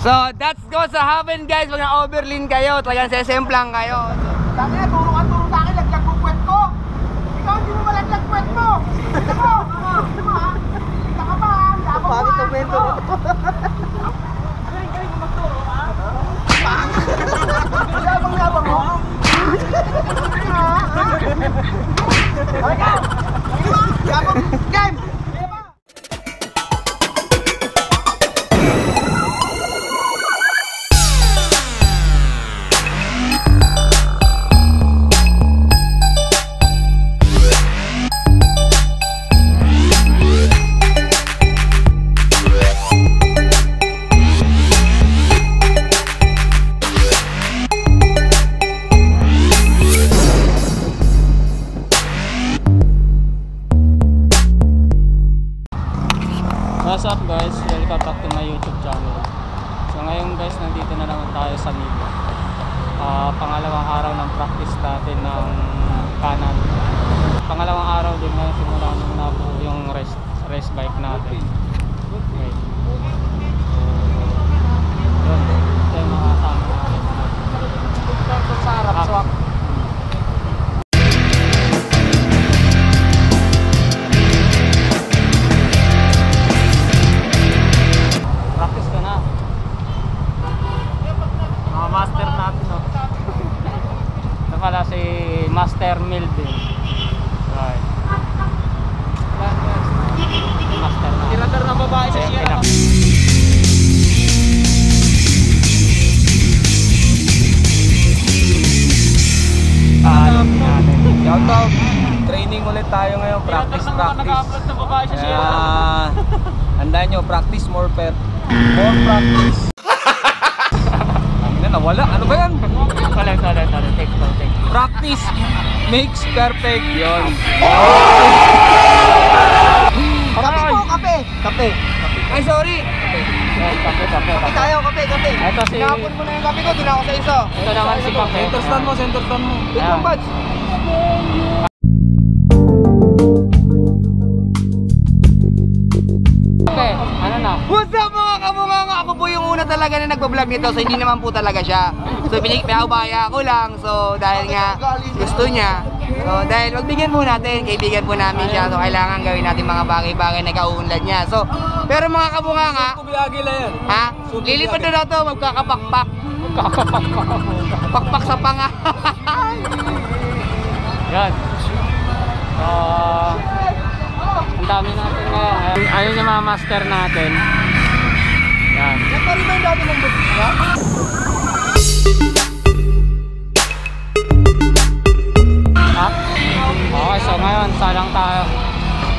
So that's goes sa happen guys. Pag na-overlean kayo, talagang sesemplang kayo. Sabi na, tulungan sa akin, laglag mo kwet ko. Ikaw hindi mo malaglag kwet mo. Ito mo. Ito mo ha. Kita ka ba ha? Yabang mo ha. Bakit ang mento? Galing mo magturo ha? Yabang mo? Yabang. Game! What's up guys? Welcome back to my YouTube channel. So ngayon guys, nandito na naman tayo sa Nido. Pangalawang araw ng practice natin ng kanan. Pangalawang araw din ngayon, simula nung nabuo yung race bike natin. Okay. Yun, ito yung mga kasama natin. Sa harap, swak. Master natin, no? Ito pala si Master Melvin. Right. Master na. Tirador ng babae sa siya. Shout out. Training ulit tayo ngayon. Practice. Handaan nyo, practice more practice. Nawala, ano ba yan? Sorry, take. Practice makes perfect. Yun. Kape po, kape. Ay, sorry. Kape. Kape tayo, kape. Ito si... Tinapon mo na yung kape ko, tinako sa isa. Ito naman si Kape. Center stand mo. Ito yung badge. Okay, ano na? What's up mga kabunganga? Ako po yung una talaga na nagbablog nito. So hindi naman po talaga siya. So pinabaya ko lang. So dahil nga gusto niya. So dahil magbigyan po natin. Kaibigan po namin siya. So kailangan gawin natin mga bagay-bagay na kauunlad niya. So pero mga kabunganga, ha? Lilipad na to, magkakapakpak. Pakpak sa panga. Yan. So ang dami natin ngayon. Ayun yung mga master natin. Yan. Yan pa rin ba yung dati mong badge, ha? Ha? Okay, so ngayon salang tayo.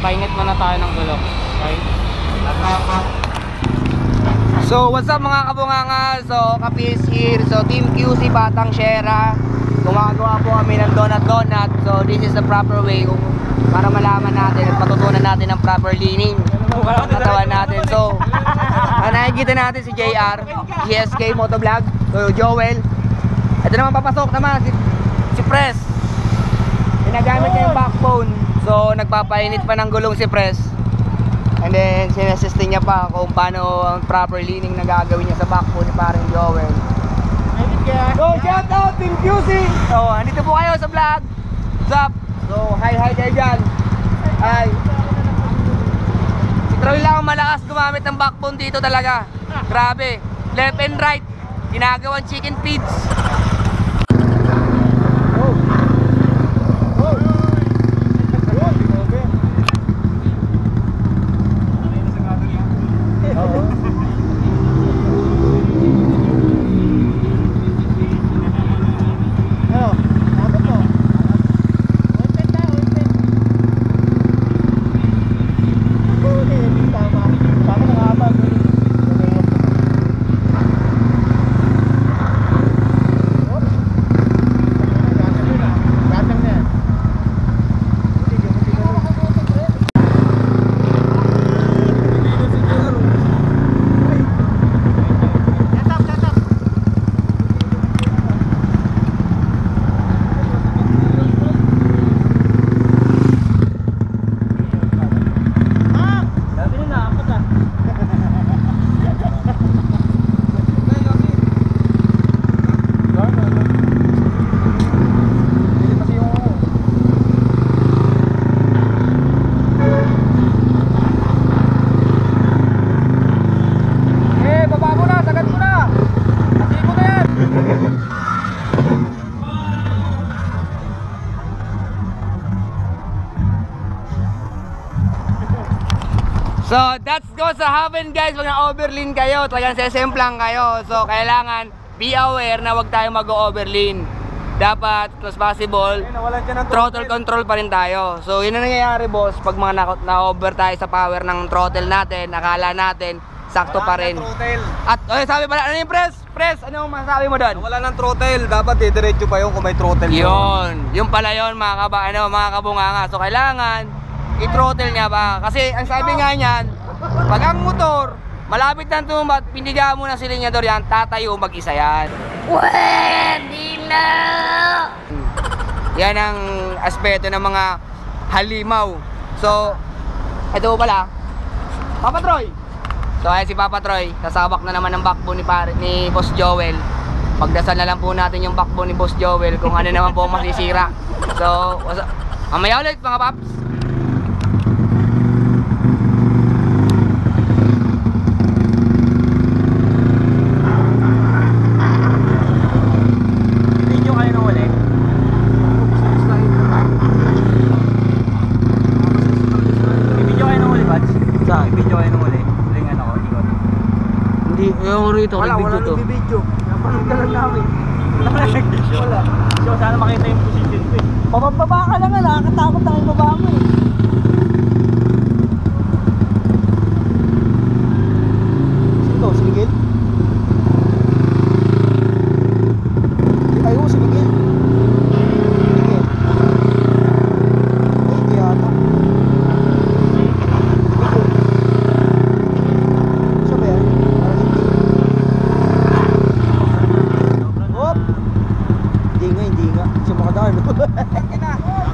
Painit muna tayo ng gulong. Okay? So what's up mga kabunganga? So Kape is here. So Team QC Batang Shera. Gumagawa po kami ng donut. So this is the proper way para malaman natin at matutunan natin ang proper leaning ng katawan natin. So nakikita natin si JR, GSK Motovlog. So Joel. Ito naman papasok naman si Press. Ginagamit niya yung backbone. So nagpapainit pa ng gulong si Press. And then sinasisting niya pa kung paano ang proper leaning na gagawin niya sa backbone ni parang Joel. So shout out Team QC. So andito po kayo sa vlog. What's up? So hi kayo dyan. Hi. Si Troy lang ang malakas gumamit ng backbone dito talaga. Grabe. Left and right. Ginagawang chicken feeds. So, that's goes sa happen guys. Pag na-overlean kayo, talagang sesemplang kayo. So, kailangan be aware na wag tayo mag-overlean. Dapat, as possible, throttle control pa rin tayo. So, yun ang nangyayari boss. Pag mga na-over tayo sa power ng throttle natin, akala natin, sakto pa rin. At, sabi pala, ano yung press? Press, ano yung masasabi mo doon? Wala ng throttle, dapat didiretso pa yung kung may throttle. Yung pala yun mga kabunganga. So kailangan i-throttle niya ba? Kasi ang sabi nga niyan, pag ang motor malapit na tumbat, pindigaan mo na silinyador yan, tatayo mag-isa yan. Pwede na! Yan ang aspeto ng mga halimaw. So, ito pala, Papa Troy. So ayan si Papa Troy, sasabak na naman ng backbone ni Boss Joel. Pagdasal na lang po natin yung backbone ni Boss Joel kung ano naman po masisira. So, mamaya ulit mga paps. Video kayo nung uli. Video kayo nung uli, Bats? Saan? Video kayo nung uli. Huling ano ko, ikot. Hindi, yung rito, Wala nang video. Napanood ka lang namin. Wala. So, sana makita yung position ko eh. Pababa ka lang nga, nakakatakot na yung baba mo eh. Sino to? Si Miguel? Ayaw, si Miguel. Miguel. Ay, hindi yata. Miguel. Siya ba yan? Parang hindi. Hop! Hindi nga. Siya makadaan.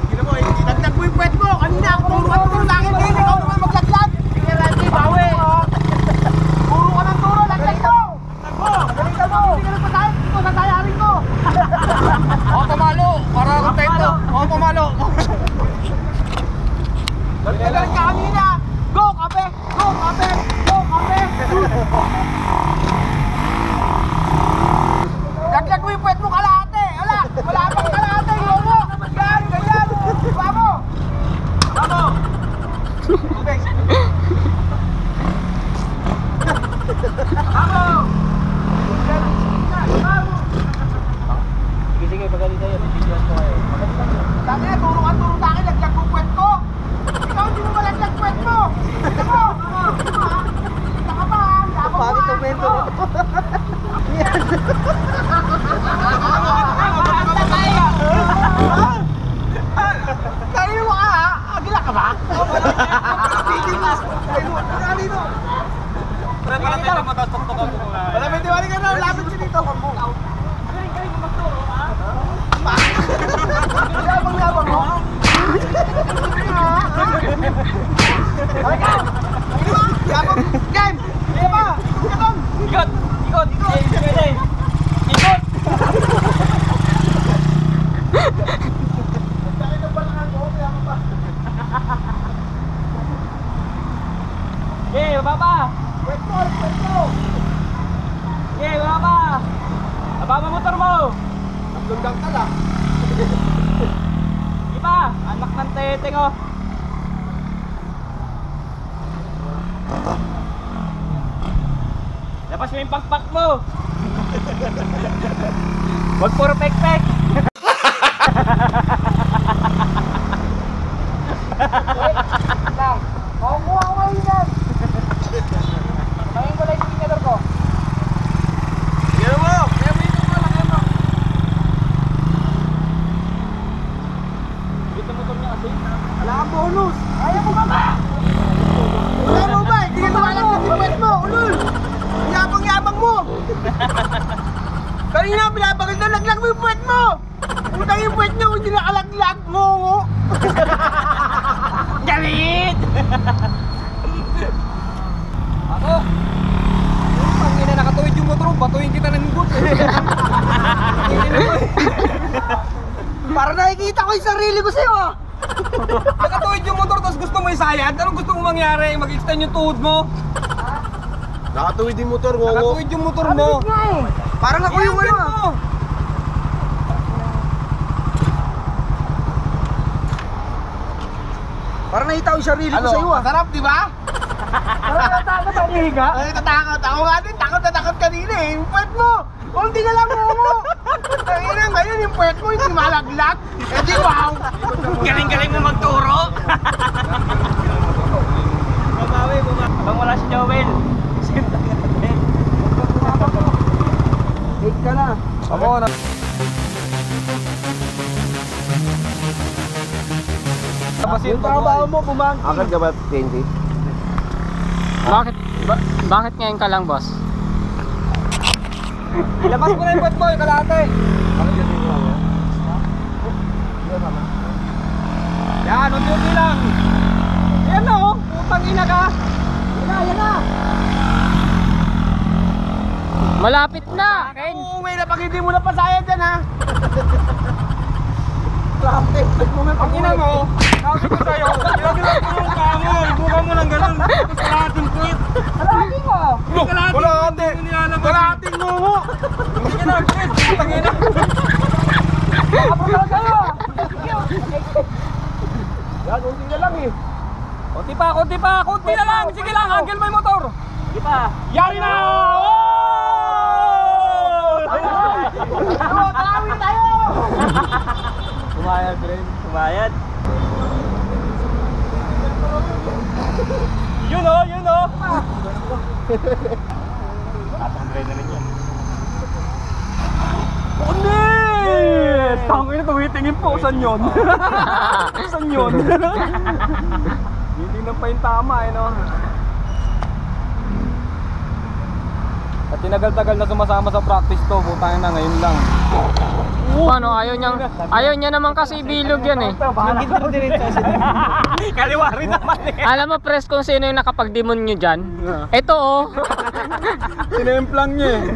Gina mo, dagdag mo yung puwet mo. Kanina ako turo sa akin. Ngayon, ikaw naman maglaglag. Sige, Randy, bawi. Puro ka ng turo, laglag mo. Laglag mo. Hindi ka nagpatayin. Ito, satayarin ko. Ako pamalo, para kontento. Ako pamalo. Laglag ka kanina. Go, kape. Go, kape. Go, kape. Laglag mo yung puwet mo kalahati. Wala pang kalahati. Yomo. Yan, ganyan. Vamo. Vamo. Tubig. Vamo. Sige, pagalit tayo. Bibigyan ko kayo. Dati na, turo sa akin. Laglag mo puwet ko. Ikaw hindi mo malaglag puwet mo. Ito mo. Taka pa. Bakit ang mento? Kanino mo ka ha? Agila ka ba? Wala may diwali ka na, lapit siya dito. Galing mo magturo ha? Yabang mo? Halika! Yabang! Game! Sige pa! Ikot! Ikot! Ikot! Okay, baba pa! Wait mo! Okay, baba pa! Baba motor mo! Naglundang ka lang. Iba! Anak ng teteng oh! Labas mo yung pakpak mo! Wag puro pek-pek! Makukuha ko ngayon yan! Tingin ko lang yung signador ko. Tingnan mo! Kaya mo ito mo! Lakayan mo! Dito motor niya kasi. Wala kang bonus! Ayaw mo ba ba? Wala mo ba? Hindi ka tumalag ng tipwet mo! Ulul! Yabang-yabang mo! Kanina pinabagal na laglag mo yung puwet mo! Utang yung puwet niya hindi nakalaglag mo! Galit! Ako! Pangina nakatuwid yung motor, batuin kita ng gut! Para nakikita ko yung sarili ko sa'yo ah! Nakatuwid yung motor tapos gusto mo isayad? Anong gusto mo mangyari? Mag-extend yung tuhod mo? Nakatuwid yung motor, Wowo. Nakatuwid yung motor mo! Parang ako yung ano ah! Parang nakita ko yung sarili ko sa'yo ah! Masarap, di ba? Parang natakot ako higa. Ay, natakot. Ako nga din, takot na takot kanina eh. Yung puwet mo! Hindi ka lang mo! Tangina, ngayon yung puwet mo hindi malaglag. Eh di wow! Galing-galing mo magturo. Babawi. Bang wala si Joel. Hate ka na. Ako na. Yung trabaho mo, bumangkin. Agad ka ba, TNT? Bakit ngayon ka lang, boss? Ilabas mo na yung puwet mo, yung kalate. Yan, unti-unti lang. Yan na oh, putang ina ka. Yan na. Malapit na! Uuwi na pag hindi mo na pasayad yan ha. Traffic. Ang ina mo, sabi ko sa'yo, ginagawa ko yung kamo. Ibuka mo ng ganun. Kalahating quit. Kalahating mo? Kalahating mo mo. Hindi ka na-quit. Putang ina. Kapag ka sa'yo. Yan, unti na lang eh. Kunti na lang. Sige lang, angle mo yung motor. Sige pa. Yari na! Tawin tayo! Sumayad rin. Sumayad. Yun o, yun o. Tatambay na rin yan. Unis! Tangin na tumitingin po. Saan yun? Saan yun? Hindi na pa yung tama eh no. At tinagal-tagal na sumasama sa practice to, putang na ngayon lang. Paano? Ayaw niya naman kasi bilog yan eh. Kaliwa rin naman eh. Alam mo, press, kung sino yung nakapag-demon nyo dyan? Ito oh. Sinemplang niya eh.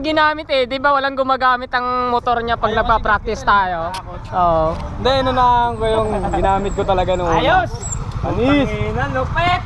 Ginamit eh. Di ba walang gumagamit ang motor niya pag nagpa-practice tayo? Oo. Hindi, nanaan ko yung ginamit ko talaga noon. Ayos! Anis! Lupet!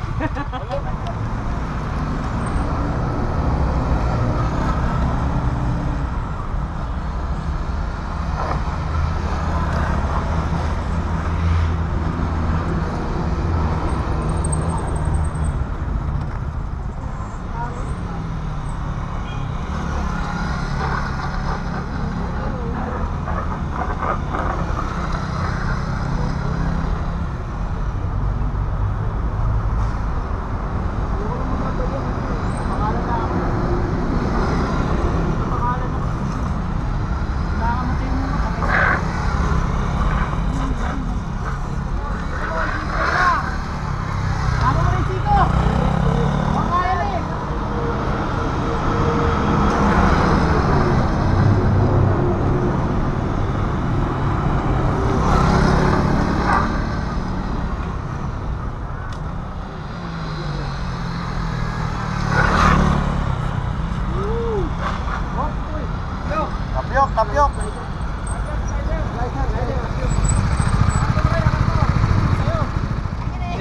Tapyok!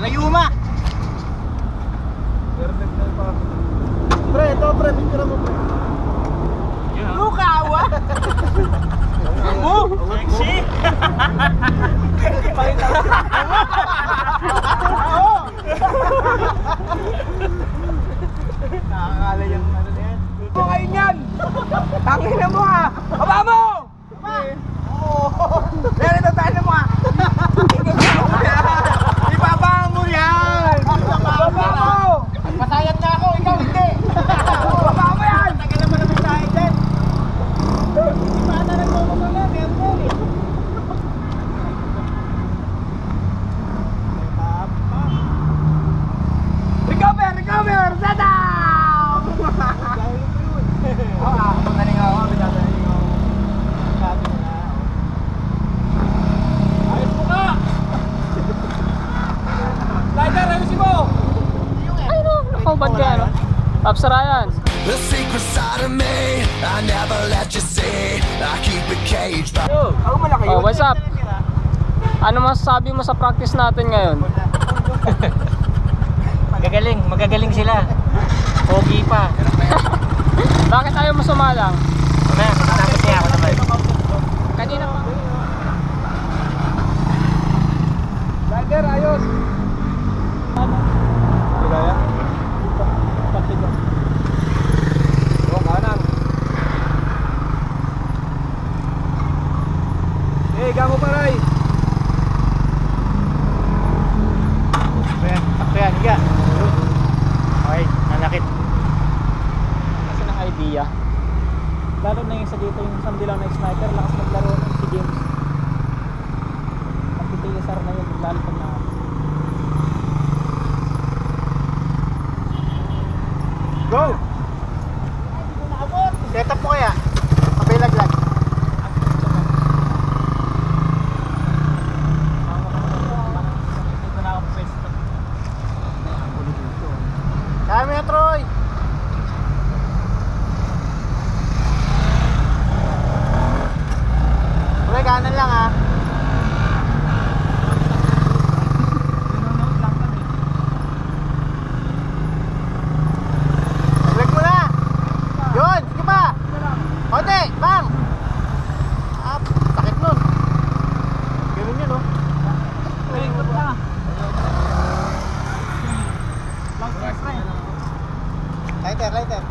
Inayuma! Pre, ito pre, picture mo pre. Lukawa! Mo? Sexy! Nakakala yung ano na yan. Mo kayo yan! Tangin na mo ha! Aba mo! Ganito tayo na mo ha! Ibaba mo yan! Ibaba mo! Pasayad na ako, ikaw hindi! Ibaba mo yan! Tagal naman namin tayo dyan! Hindi pa ata nagmamamala, meron eh! Recover! Set down! Oo, ako naling ako. Binasaling ako. Sabi mo na. Ayos mo ka! Slider, ayusin mo! Ay no, nakaubad ka ano? Pops Ryan. The secret side of me, I never let you see. I keep it caged by Ako malaki Oh, what's up? Ano masasabi mo sa practice natin ngayon? Magagaling sila. Pogi pa. Bakit ayaw mo sumalang? Tapos niya ako naman. Kanina pa. Slider, ayos! Kaya? kapatid ko. Oh, kanan. Eh, gamo pa ray. Sakto yan, higa. Okay, nanakit. Kasi ng idea. Lalo na yung isa dito, yung isang dilaw na sniper, lakas maglaro ng si James. Pagtitiisar na yun, maglalipad na ako. Go! Set up mo kaya? Sabay laglag. Dito na ako pwesto. Kami na, Troy! Troy, kanan lang ha. Nanonood lang kami. Laglag mo na! Yun! Sige pa! Konti! Bang! Ah, sakit nun. Ganun yun, oh. Ay, ikot ka. Lang extra eh. Lighter, lighter.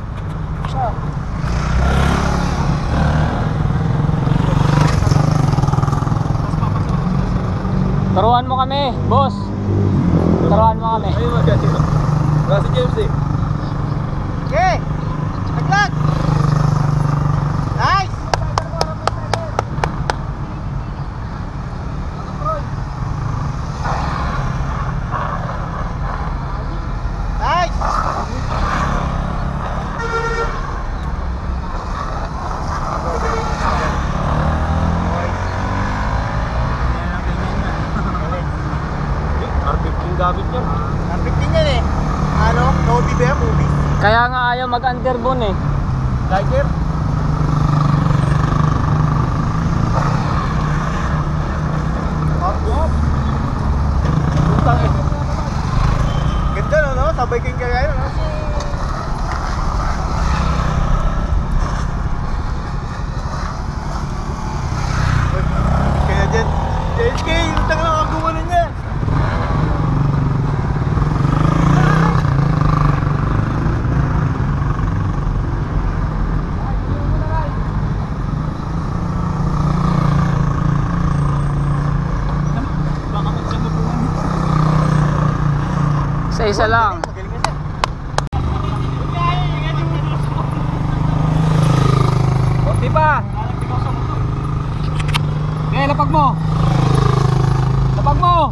Taruhan mo kami, boss. Taruhan mo kami. Ayun, magkati. Wala si James eh. Okay! Laglag! Nice! Nice! R15 gamit niya. R15 yan eh. Ano? Nobi ba yan? Movies? Kaya nga ayaw mag-underbone eh. Lighter? Utang eh. Ganda no? Sabay kayong kaya no? Kaya dyan. JSK, utang lang ang gumanon niya. Baka magsamupuan. Isa-isa lang. Magaling kasi. Konti pa. Okay, lapag mo. Lapag mo.